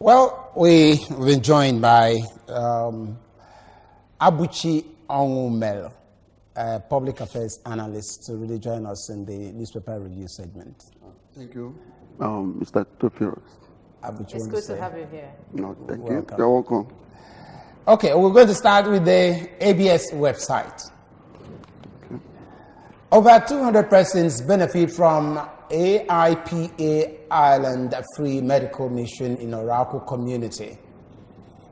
Well, we've been joined by Abuchi Onwumel, a public affairs analyst, to really join us in the newspaper review segment. Thank you, Mr. Tofiros. Abuchi, it's good to have you here. No, thank you. You're welcome. Okay, we're going to start with the ABS website. Okay. Over 200 persons benefit from AIPA Ireland Free Medical Mission in Oracle community.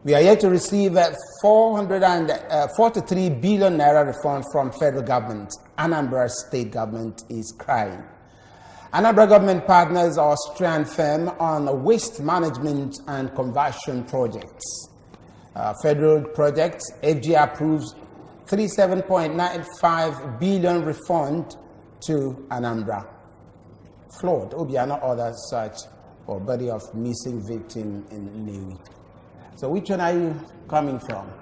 We are yet to receive 443 billion naira refund from federal government. Anambra state government is crying. Anambra government partners Austrian firm on waste management and conversion projects. Federal projects, FG approves 37.95 billion refund to Anambra. Flawed. Obiano orders search for body of missing victim in Newi. So which one are you coming from?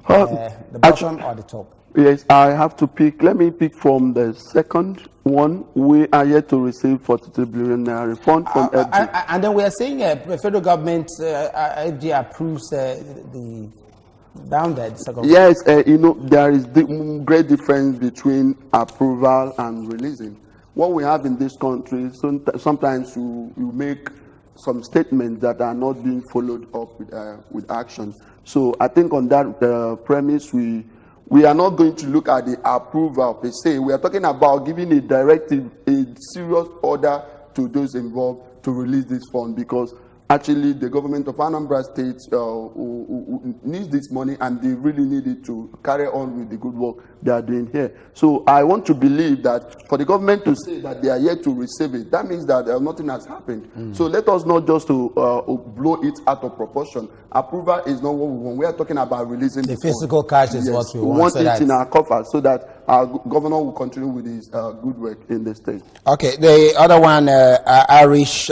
The bottom or the top? Yes, I have to pick. Let me pick from the second one. We are yet to receive 43 billion refund from FG. And then we are saying the federal government, FG approves the down there. Yes, you know, there is great difference between approval and releasing. What we have in this country, sometimes you make some statements that are not being followed up with action. So I think on that premise, we are not going to look at the approval per se. We are talking about giving a directive, a serious order to those involved to release this fund, because actually the government of Anambra State who needs this money, and they really need it to carry on with the good work they are doing here. So I want to believe that for the government to say that they are yet to receive it, that means that nothing has happened. So let us not just to blow it out of proportion. Approval is not what we want. We are talking about releasing the physical cash is what we want. We want it in our coffers so that our governor will continue with his good work in the state. Okay, the other one, Irish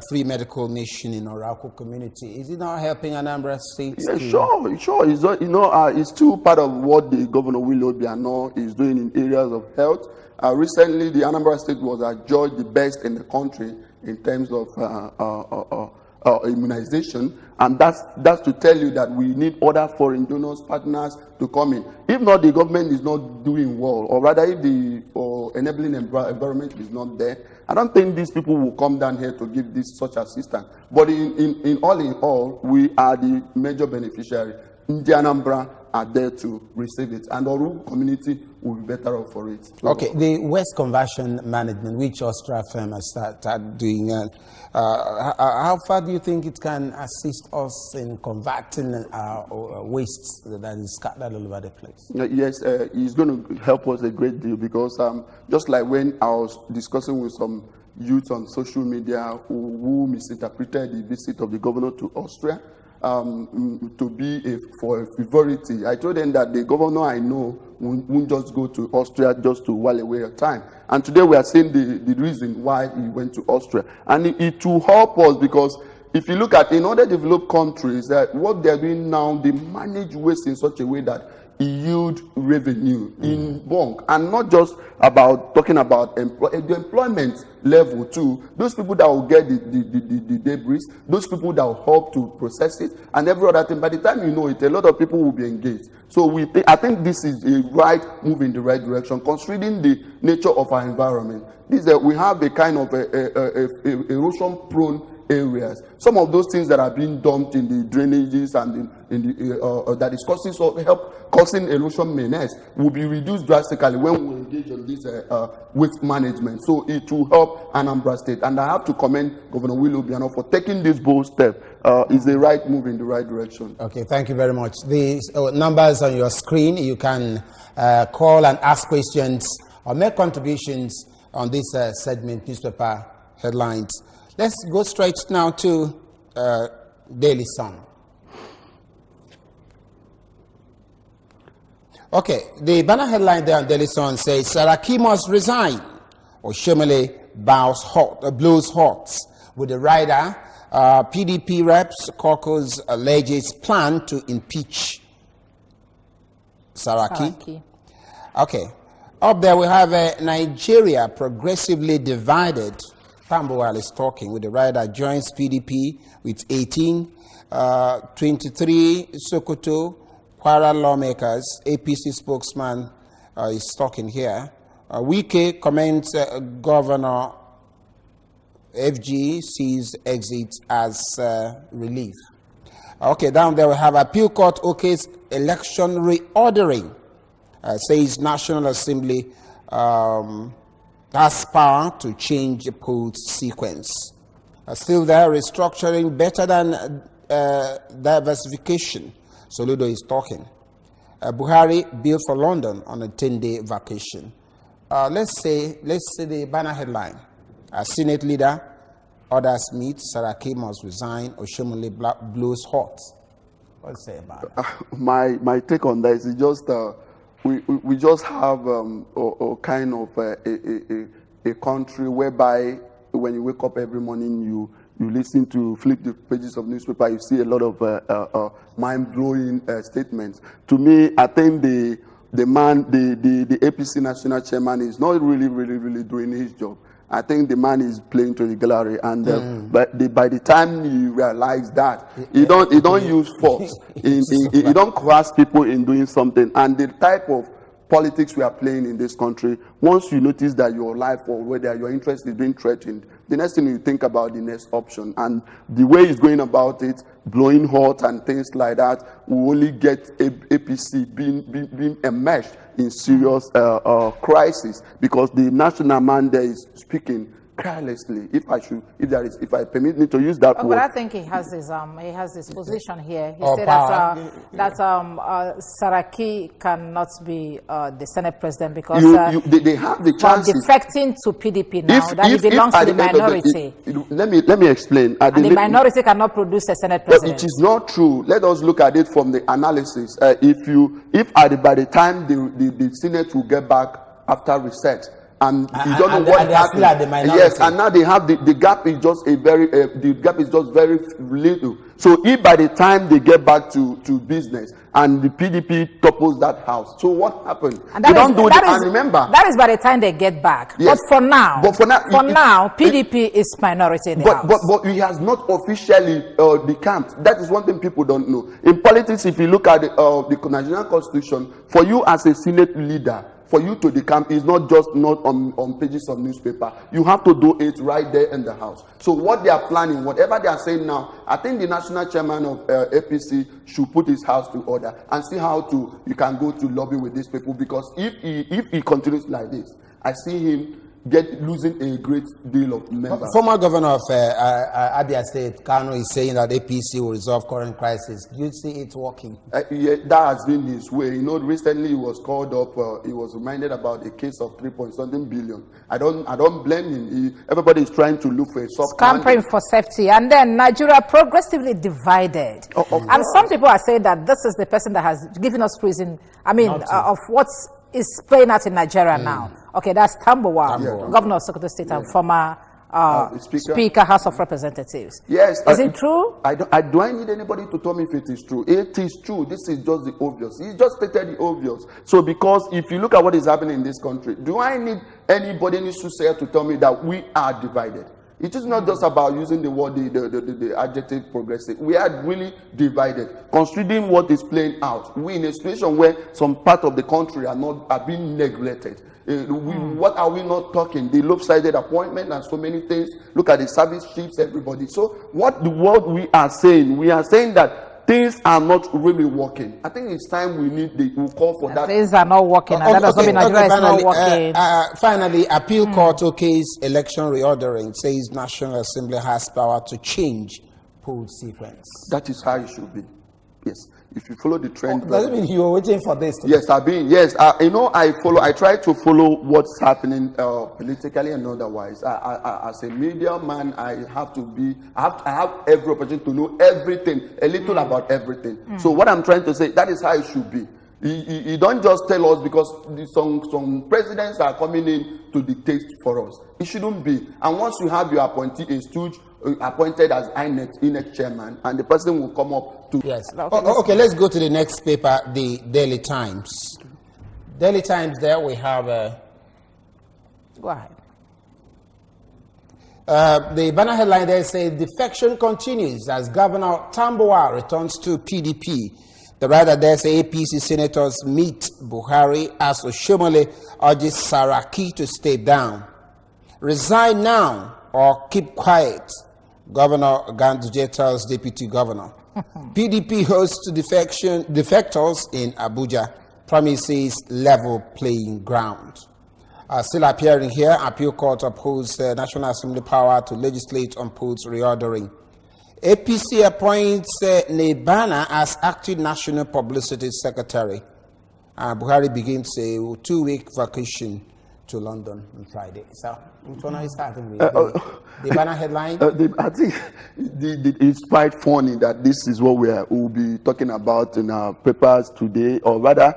free medical mission in Oracle community. Is it not helping Anambra State? Yeah, sure. It's, it's still part of what the Governor Willow Biano is doing in areas of health. Recently, the Anambra State was adjudged the best in the country in terms of immunization, and that's to tell you that we need other foreign donors, partners to come in. If not, the government is not doing well, or rather, if the enabling environment is not there, I don't think these people will come down here to give this such assistance. But in all, we are the major beneficiary. The Anambra are there to receive it, and the rural community will be better off for it. Okay, the waste conversion management, which Austria firm has started doing, how far do you think it can assist us in converting wastes that is scattered all over the place? Yes, it's going to help us a great deal, because just like when I was discussing with some youth on social media who misinterpreted the visit of the governor to Austria, to be for a favority. I told them that the governor I know won't just go to Austria just to while away your time. And today we are seeing the reason why he went to Austria. And it will help us, because if you look at in other developed countries, that what they're doing now, they manage waste in such a way that it yield revenue in bulk, and not just about talking about the employment level too. Those people that will get the debris, those people that will help to process it, and every other thing. By the time you know it, a lot of people will be engaged. So I think this is a right move in the right direction, considering the nature of our environment. We have a kind of erosion-prone areas. Some of those things that are being dumped in the drainages and that is causing erosion menace will be reduced drastically when we engage on this waste management. So it will help Anambra State, and I have to commend Governor Willow Biano for taking this bold step. It's the right move in the right direction. Okay, thank you very much. The numbers on your screen, you can call and ask questions or make contributions on this segment, newspaper headlines. Let's go straight now to Daily Sun. Okay, the banner headline there on Daily Sun says, Saraki must resign, or Shemele blows hot. With the rider, PDP reps, caucus alleges plan to impeach Saraki. Okay, up there we have Nigeria progressively divided Tambuwal is talking with the right that joins PDP with 18, 23 Sokoto, Kwara lawmakers, APC spokesman is talking here. Wike comments Governor FG sees exit as relief. Okay, down there we have Appeal Court OK's election reordering. Says National Assembly has power to change the poll sequence. Still there, restructuring better than diversification. Soludo is talking. Buhari billed for London on a 10-day vacation. Let's see the banner headline. Senate leader, others meet, Saraki must resign, Oshomole blows hot. What do you say about that? My take on that is just we just have a kind of a country whereby when you wake up every morning you listen to flip the pages of newspaper, you see a lot of mind-blowing statements. To me, I think the APC national chairman is not really doing his job. I think the man is playing to the gallery, and by the time you realize that, you don't use force, you don't coerce people in doing something, and the type of politics we are playing in this country, once you notice that your life or whether your interest is being threatened, the next thing you think about the next option, and the way he's going about it, blowing hot and things like that, will only get APC being enmeshed in serious crisis, because the national man there is speaking carelessly. If I permit me to use that word. But I think he has his position here. He said that Saraki cannot be the Senate president because they have the chance defecting to PDP now. He belongs to the minority. Let me explain. And the minority cannot produce a Senate president. It is not true. Let us look at it from the analysis. By the time the Senate will get back after reset, and you don't know what happened. Yes, and now they have the gap is just very little. So if by the time they get back to business and the PDP topples that house, so what happened? And remember, that is by the time they get back. Yes. But for now, PDP is minority in the house. But he has not officially decamped. That is one thing people don't know. In politics, if you look at the Nigerian Constitution, for you as a Senate leader, for you to decamp is not just on pages of newspaper. You have to do it right there in the house. So what they are planning, whatever they are saying now, I think the national chairman of APC should put his house to order and see how you can go to lobby with these people, because if he continues like this, I see him losing a great deal of members. Former governor of Abia State, Kano, is saying that APC will resolve current crisis. Do you see it working? Yeah, that has been his way. Recently he was called up. He was reminded about a case of 3-something billion. I don't blame him. Everybody is trying to look for a soft campaign for safety, and then Nigeria progressively divided. And some people are saying that this is the person that has given us reason. Of what's is playing out in Nigeria now. Okay, that's Tambuwal, governor of Sokoto State and former Speaker, House of Representatives. Yes. Is it true? Do I need anybody to tell me if it is true? It is true. This is just the obvious. He just stated the obvious. So because if you look at what is happening in this country, do I need anybody in this society to tell me that we are divided? It is not just about using the word, the adjective progressive. We are really divided. Considering what is playing out, we're in a situation where some part of the country are being neglected. What are we not talking? The lopsided appointment and so many things. Look at the service chiefs, everybody. So what we are saying that things are not really working. I think it's time we'll call for that. Things are not working. That doesn't mean Nigeria is not working. Finally, Appeal Court OK's election reordering says National Assembly has power to change poll sequence. That is how it should be. Yes. If you follow the trend. Does it mean you were waiting for this? Yes, I've been. Yes, I try to follow what's happening politically and otherwise. As a media man, I have every opportunity to know everything, a little about everything. So what I'm trying to say, that is how it should be. You don't just tell us because some presidents are coming in to dictate for us. It shouldn't be. And once you have your appointee, a stooge, appointed as INEC chairman, and the person will come up to... Yes. Okay, let's go to the next paper, the Daily Times. Daily Times, there we have... Go ahead. The banner headline there says defection continues as Governor Tambuwal returns to PDP. The writer there says APC senators meet Buhari as Oshomole urges Saraki to stay down. Resign now or keep quiet, Governor Ganduje tells Deputy Governor. PDP hosts defectors in Abuja, promises level playing ground. Still appearing here, Appeal Court upholds the National Assembly power to legislate on post reordering. APC appoints Nebana as acting National Publicity Secretary. Buhari begins a 2-week vacation to London on Friday. So, which one are you starting with? The banner headline? I think it's quite funny that this is what we'll be talking about in our papers today, or rather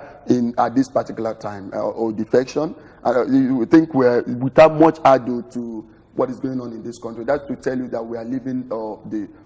at this particular time, or defection. You think we're without much ado to what is going on in this country. That's to tell you that we are living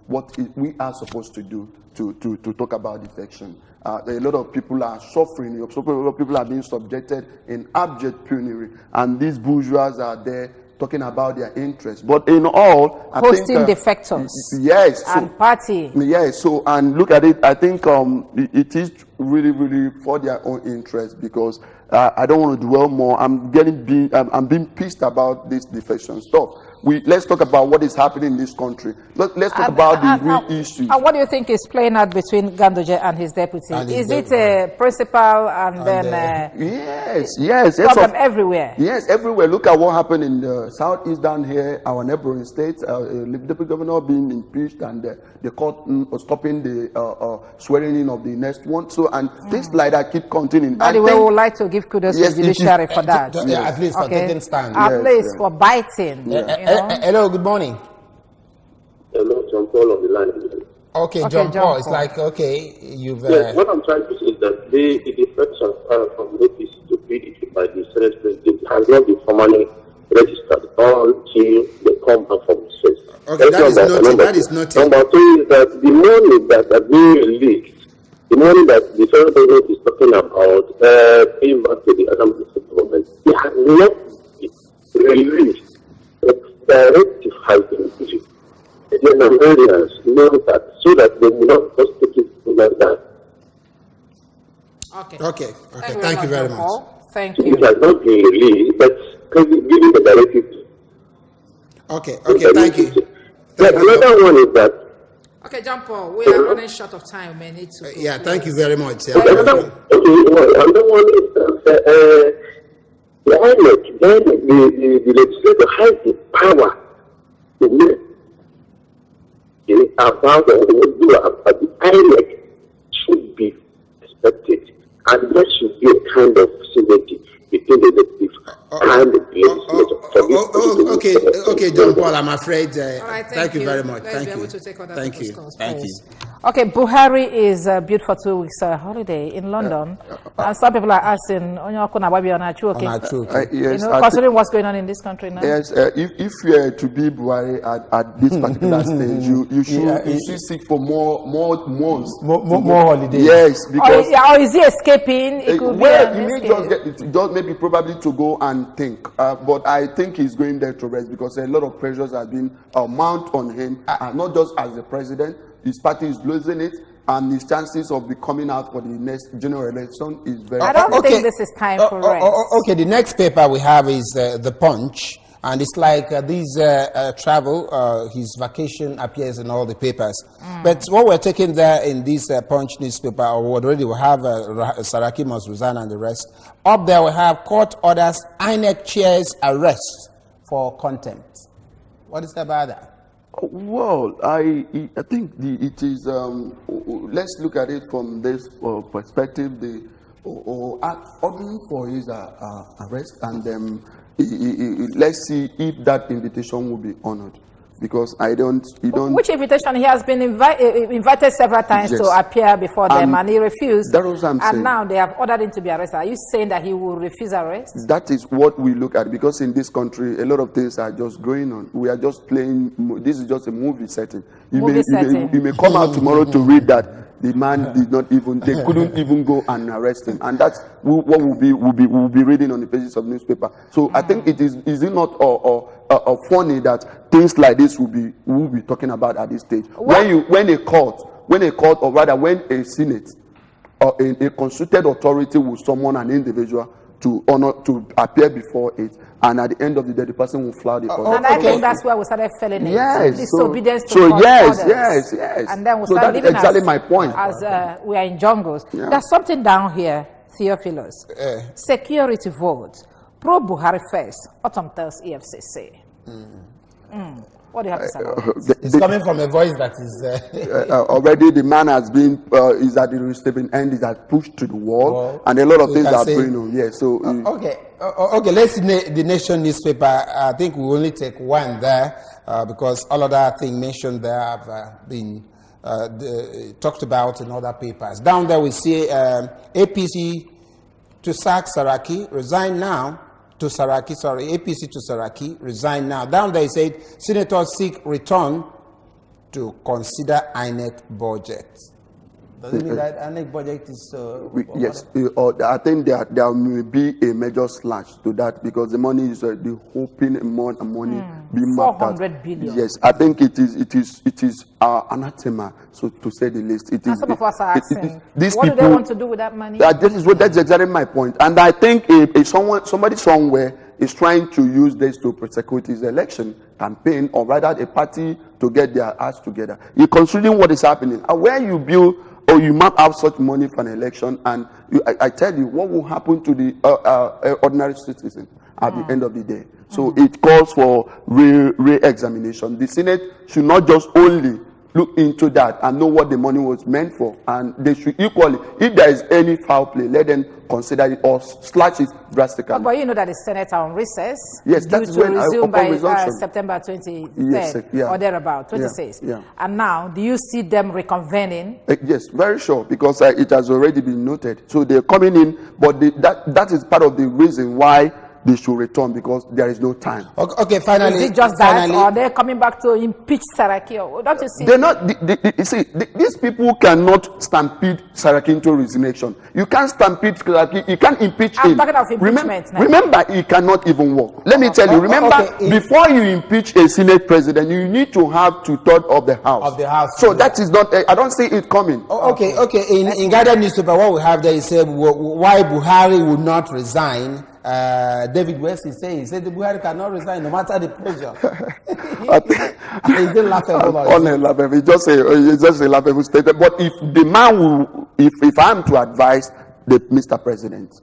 what we are supposed to do to talk about defection. A lot of people are suffering. A lot of people are being subjected in abject penury, and these bourgeois are there talking about their interests. But in all, I think defectors, yes, and party. Yes, so and look at it. I think it is really for their own interest, because I don't want to dwell more. I'm being pissed about this defection stuff. Let's talk about what is happening in this country. Let's talk about the real issues. What do you think is playing out between Ganduje and his deputy? Is it a principal and then yes, problem everywhere? Yes, everywhere. Look at what happened in the southeast down here, our neighboring states. The deputy governor being impeached, and the court stopping the swearing in of the next one. So things like that keep continuing. By the way, we would like to give kudos to the judiciary for that. At least for taking stand. At least for biting. Hello, good morning. Hello, John Paul on the line. Okay, John Paul. It's like, okay, you've... Yes, what I'm trying to say is that the defection from APC to PDP by the Senate President has not been formally registered until they come back from the States. Okay, that is noted. Number two is that the money that are being released, the money that the Federal Government is talking about paying back to the Anambra government, it has not been released. Directive has been issued. The Nigerians know that, so that they will not just take it like that. Okay. Thank you very much. Thank you. It has not been released, but giving the directive. Okay, thank you. Another one is that. Okay, John Paul, we are running short of time. We need to. Yeah, thank you very much. Another one is that. The INEC, the legislature has the power to make about what they will do about the INEC should be respected, and there should be a kind of synergy between the executive and the legislature. Okay, John Paul, I'm afraid. All right, thank you very much. Let's Thank you. Thank you. Okay, Buhari is good for 2 weeks holiday in London, and some people are asking, considering what's going on in this country now. Yes, if you are to be Buhari at this particular stage, you should seek for more months, more holidays. Yes, because or is he escaping? It could just maybe probably to go and think, but I think he's going there to rest, because a lot of pressures have been mounted on him, not just as the president. His party is losing it, and his chances of becoming out for the next general election is very. I don't think this is time for rest. Okay, the next paper we have is the Punch, and it's like these travel, his vacation appears in all the papers. But what we're taking there in this Punch newspaper, or already we have Saraki must resign and the rest. Up there we have court orders INEC chairs arrest for contempt. What is about that? Well, I think it is. Let's look at it from this perspective. Ordering for his arrest, and let's see if that invitation will be honored. Because I don't. Which invitation? He has been invited several times to appear before them, and he refused. That was what I'm saying. And now they have ordered him to be arrested. Are you saying that he will refuse arrest? That is what we look at, because in this country, a lot of things are just going on. We are just playing. This is just a movie setting. You may come out tomorrow to read that The man did not even, they couldn't even go and arrest him. And that's what we'll be reading on the pages of newspaper. So I think is it not funny that things like this we'll be talking about at this stage? When a court, or rather when a Senate or a constituted authority will summon an individual to appear before it, and at the end of the day, the person will flout the order. And I think that's where we started failing it. Yes. Disobedience to yes. And then we start living exactly my point. As we are in jungles. Yeah. There's something down here, Theophilus. Security vote. Pro-Buhari first. Autumn tells EFCC. What do you have to say about it? It's coming from a voice that is... already the man has been, is at the receiving end, is at pushed to the wall, and a lot of things are going on. Yeah, so... okay, let's see the Nation newspaper. I think we only take one there, because all other things mentioned there have been talked about in other papers. Down there we see APC to sack Saraki, resign now. To Saraki, APC to Saraki, resign now. Down there, he said, senators seek return to consider INEC budget. Does it mean that INEC budget is... yes, I think there may be a major slash to that, because the money is the hoping amount of money being marked out. 400 billion. Yes, I think it is anathema, so to say the least. It is. Some of us are asking, these what people, do they want to do with that money? That's exactly my point. And I think if somebody somewhere is trying to use this to prosecute his election campaign, or rather a party to get their ass together, you're considering what is happening. And where you build or you map out such money for an election, and I tell you, what will happen to the ordinary citizen at the end of the day? So it calls for re-examination. The Senate should not just only look into that and know what the money was meant for, and they should equally, if there is any foul play, let them consider it or slash it drastically. But you know that the Senate are on recess. Yes, that's due to when resume by resumption. September 23rd, yes, or thereabout, 26th. Yeah. And now, do you see them reconvening? Yes, very sure, because it has already been noted. So they're coming in, but that is part of the reason why they should return, because there is no time. Okay, finally. Is it just that, or they're coming back to impeach Saraki? Or don't you see? They're not. You see, these people cannot stampede Saraki into resignation. You can't stampede Saraki. You can't impeach him. I'm talking of impeachment now. Remember, he cannot even work. Let me tell you. Remember, before you impeach a Senate president, you need to have 2/3 of the House. So that is not. I don't see it coming. Okay. In Guardian newspaper, what we have there is why Buhari would not resign. David West is saying, he said the Buhari cannot resign no matter the pressure. It's still laughable. Only laughable. It's just a laughable statement. But if the man will, if I am to advise Mr. President,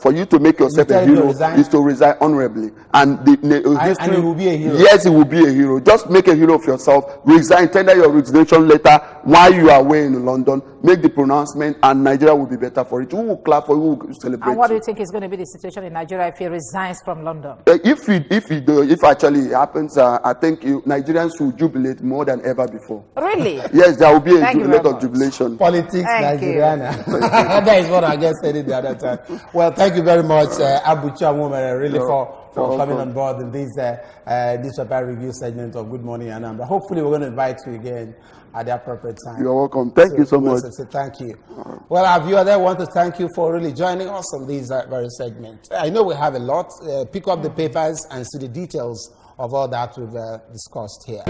for you to make yourself a hero is to resign honorably, and and he will be a hero. Yes, he will be a hero. Just make a hero of yourself. Resign, tender your resignation letter while you are away in London. Make the pronouncement, and Nigeria will be better for it. Who will clap for you? Who will celebrate? And what do you think is going to be the situation in Nigeria if he resigns from London? If actually it happens, I think Nigerians will jubilate more than ever before. Really? Yes, there will be a lot of jubilation. Politics, Nigeriana. That is what I guess said it the other time. Well, thank you very much, Abucha Woman, really for coming on board in this newspaper review segment of Good Morning Anambra. Hopefully, we're going to invite you again at the appropriate time. You're welcome. Thank you so much. Thank you. Well, our viewer there want to thank you for really joining us on this very segment. I know we have a lot. Pick up the papers and see the details of all that we've discussed here.